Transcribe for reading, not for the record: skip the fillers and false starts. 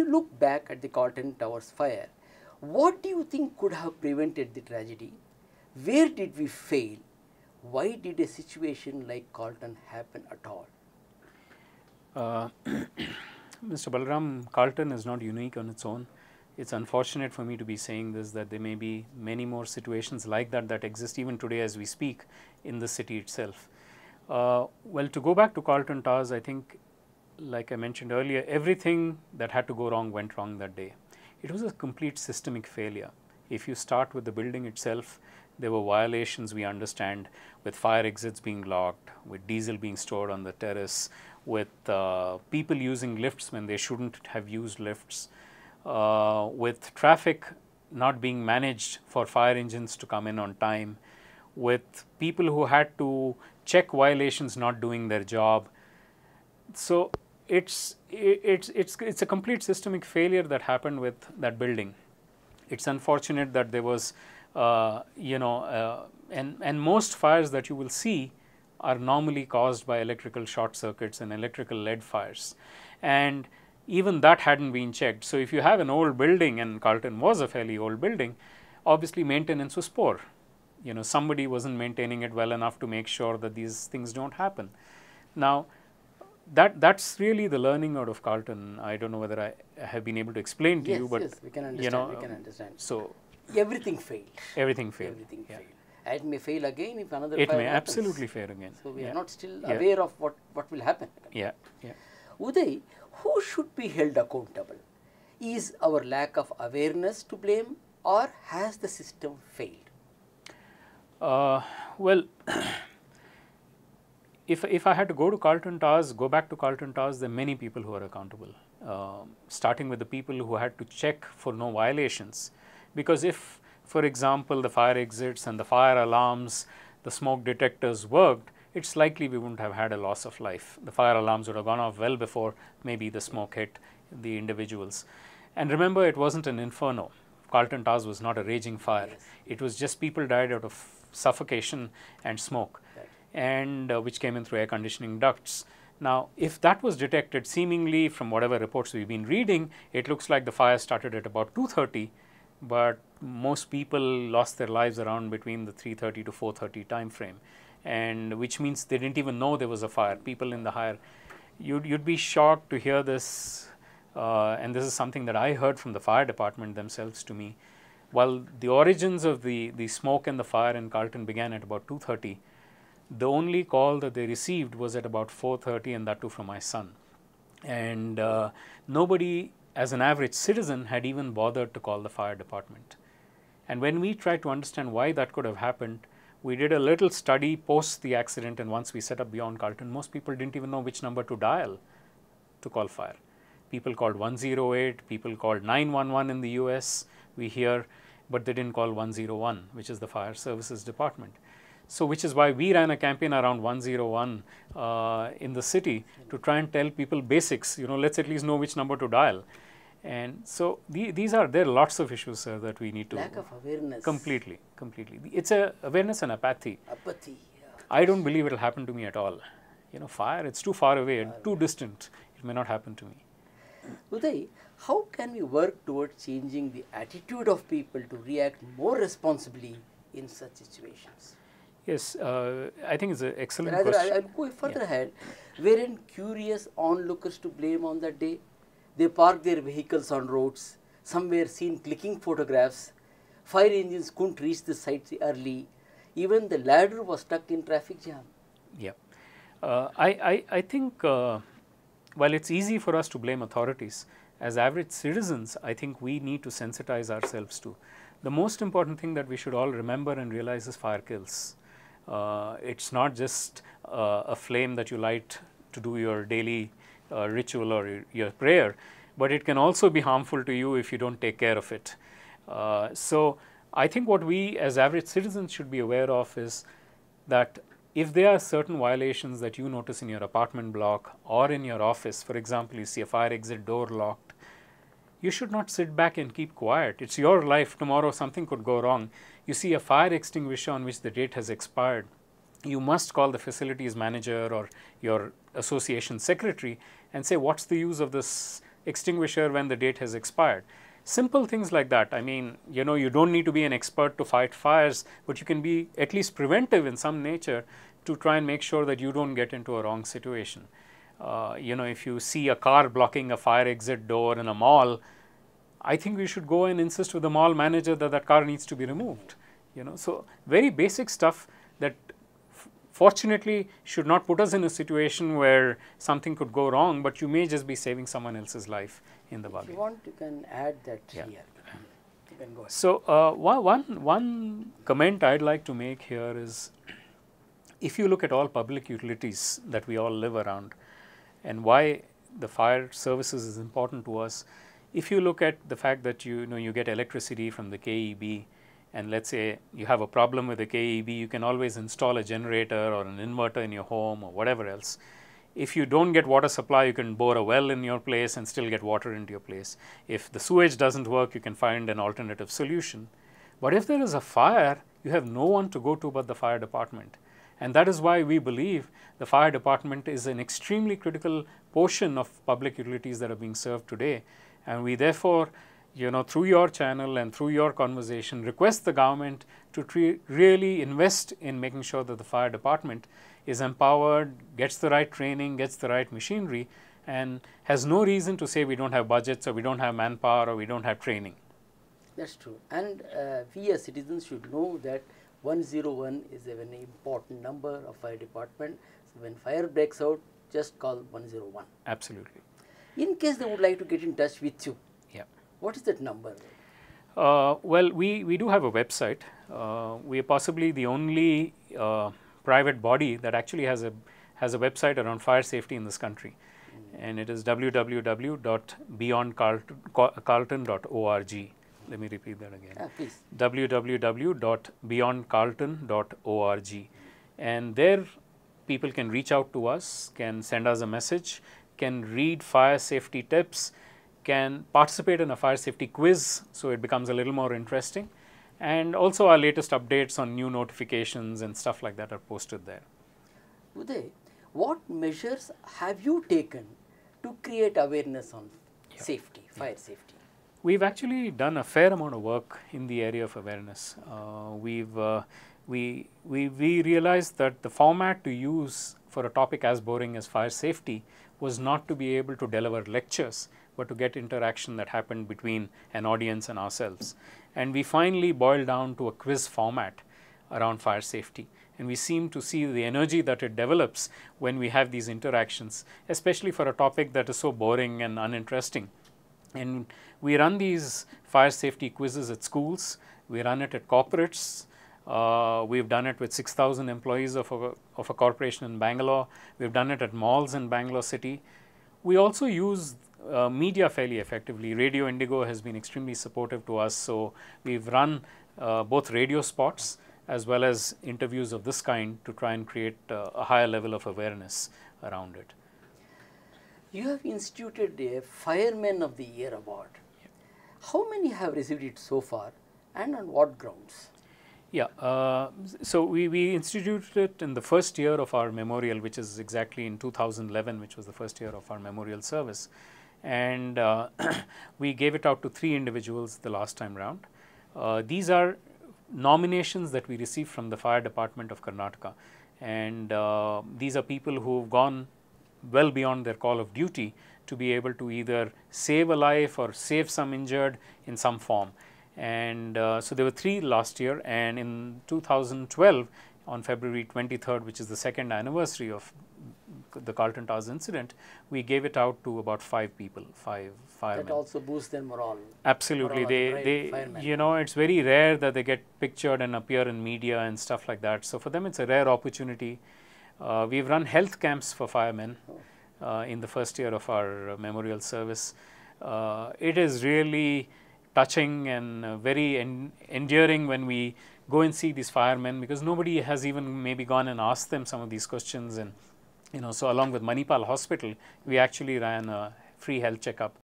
look back at the Carlton Towers fire, what do you think could have prevented the tragedy? Where did we fail? Why did a situation like Carlton happen at all? Mr. Balaram, Carlton is not unique on its own. It's unfortunate for me to be saying this, that there may be many more situations like that that exist even today as we speak in the city itself. Well, to go back to Carlton Towers, I think, like I mentioned earlier, everything that had to go wrong went wrong that day. It was a complete systemic failure. If you start with the building itself, there were violations, we understand, with fire exits being locked, with diesel being stored on the terrace, with people using lifts when they shouldn't have used lifts, with traffic not being managed for fire engines to come in on time, with people who had to check violations not doing their job. So it's a complete systemic failure that happened with that building. It's unfortunate that there was and most fires that you will see are normally caused by electrical short circuits and electrical lead fires, and even that hadn't been checked. So if you have an old building, and Carlton was a fairly old building, obviously maintenance was poor. Somebody wasn't maintaining it well enough to make sure that these things don't happen. Now, that's really the learning out of Carlton. I don't know whether I have been able to explain to you, but yes, we can understand. We can understand. So everything failed. Everything failed. Everything failed. It may fail again if another. It fire may happens. absolutely fail again. So we are not still aware of what will happen. Yeah. Uday, who should be held accountable? Is our lack of awareness to blame, or has the system failed? Well, if I had to go back to Carlton Towers, there are many people who are accountable, starting with the people who had to check for no violations. Because if, for example, the fire exits and the fire alarms, the smoke detectors worked, it's likely we wouldn't have had a loss of life. The fire alarms would have gone off well before maybe the smoke hit the individuals. And remember, it wasn't an inferno. Carlton Towers was not a raging fire. Yes. It was just people died out of suffocation and smoke, and which came in through air conditioning ducts. Now, if that was detected, seemingly from whatever reports we've been reading, it looks like the fire started at about 2:30, but most people lost their lives around between the 3:30 to 4:30 time frame, and which means they didn't even know there was a fire. People in the higher, you'd be shocked to hear this, and this is something that I heard from the fire department themselves to me. While the origins of the smoke and the fire in Carlton began at about 2:30, the only call that they received was at about 4:30, and that too from my son. And nobody, as an average citizen, had even bothered to call the fire department. And when we tried to understand why that could have happened, we did a little study post the accident, and once we set up Beyond Carlton, most people didn't even know which number to dial to call fire. People called 108, people called 911 in the US, we hear, but they didn't call 101, which is the fire services department. So, which is why we ran a campaign around 101 in the city to try and tell people basics, let's at least know which number to dial. And so, there are lots of issues, sir, that we need to. Lack of awareness. Completely. It's a awareness and apathy. Apathy. Yeah. I don't believe it will happen to me at all. Fire, it's too far away and too distant. It may not happen to me. Uday, how can we work towards changing the attitude of people to react more responsibly in such situations? Yes, I think it's an excellent Rather, question. I'll go further ahead. Weren't curious onlookers to blame on that day? They parked their vehicles on roads. Some were seen clicking photographs. Fire engines couldn't reach the site early. Even the ladder was stuck in traffic jam. Yeah. I think while it's easy for us to blame authorities, as average citizens, I think we need to sensitize ourselves to. The most important thing that we should all remember and realize is fire kills. It's not just a flame that you light to do your daily ritual or your prayer, but it can also be harmful to you if you don't take care of it. So, I think what we as average citizens should be aware of is that if there are certain violations that you notice in your apartment block or in your office, for example, you see a fire exit door locked, you should not sit back and keep quiet. It's your life. Tomorrow something could go wrong. You see a fire extinguisher on which the date has expired, you must call the facilities manager or your association secretary and say, what's the use of this extinguisher when the date has expired. Simple things like that. I mean, you know, you don't need to be an expert to fight fires, but you can be at least preventive in some nature to try and make sure that you don't get into a wrong situation. You know, if you see a car blocking a fire exit door in a mall, I think we should go and insist with the mall manager that that car needs to be removed. You know, so very basic stuff that fortunately should not put us in a situation where something could go wrong, but you may just be saving someone else's life in the bargain. If you want, you can add that here. You can go ahead. So, one comment I'd like to make here is, if you look at all public utilities that we all live around and why the fire services is important to us, if you look at the fact that you get electricity from the KEB, and let's say you have a problem with the KEB, you can always install a generator or an inverter in your home or whatever else. If you don't get water supply, you can bore a well in your place and still get water into your place. If the sewage doesn't work, you can find an alternative solution. But if there is a fire, you have no one to go to but the fire department. And that is why we believe the fire department is an extremely critical portion of public utilities that are being served today. And we therefore, you know, through your channel and through your conversation, request the government to really invest in making sure that the fire department is empowered, gets the right training, gets the right machinery, and has no reason to say we don't have budgets or we don't have manpower or we don't have training. That's true. And we as citizens should know that 101 is a very important number of fire department. So when fire breaks out, just call 101. Absolutely. In case they would like to get in touch with you, Yeah. what is that number? Well, we do have a website. We are possibly the only private body that actually has a website around fire safety in this country, and it is www.beyondcarlton.org. Let me repeat that again. Please. www.beyondcarlton.org, and there people can reach out to us, can send us a message, can read fire safety tips, can participate in a fire safety quiz, so it becomes a little more interesting. And also our latest updates on new notifications and stuff like that are posted there. Uday, what measures have you taken to create awareness on safety, fire safety? We've actually done a fair amount of work in the area of awareness. We realized that the format to use for a topic as boring as fire safety was not to be able to deliver lectures, but to get interaction that happened between an audience and ourselves. And we finally boiled down to a quiz format around fire safety. And we seem to see the energy that it develops when we have these interactions, especially for a topic that is so boring and uninteresting. And we run these fire safety quizzes at schools, we run it at corporates. We've done it with 6,000 employees of a corporation in Bangalore. We've done it at malls in Bangalore city. We also use media fairly effectively. Radio Indigo has been extremely supportive to us. So we've run both radio spots as well as interviews of this kind to try and create a higher level of awareness around it. You have instituted a Fireman of the Year award. How many have received it so far and on what grounds? Yeah, so we instituted it in the first year of our memorial, which is exactly in 2011, which was the first year of our memorial service. And we gave it out to 3 individuals the last time round. These are nominations that we received from the Fire Department of Karnataka. And these are people who have gone well beyond their call of duty to be able to either save a life or save some injured in some form. And so there were 3 last year, and in 2012 on February 23rd, which is the 2nd anniversary of the Carlton Towers incident, we gave it out to about 5 people, 5 firemen. That also boosts their morale. Absolutely. They you know, it's very rare that they get pictured and appear in media and stuff like that. So for them it's a rare opportunity. We've run health camps for firemen in the first year of our memorial service. It is really touching and very endearing when we go and see these firemen, because nobody has even maybe gone and asked them some of these questions. And so along with Manipal Hospital, we actually ran a free health checkup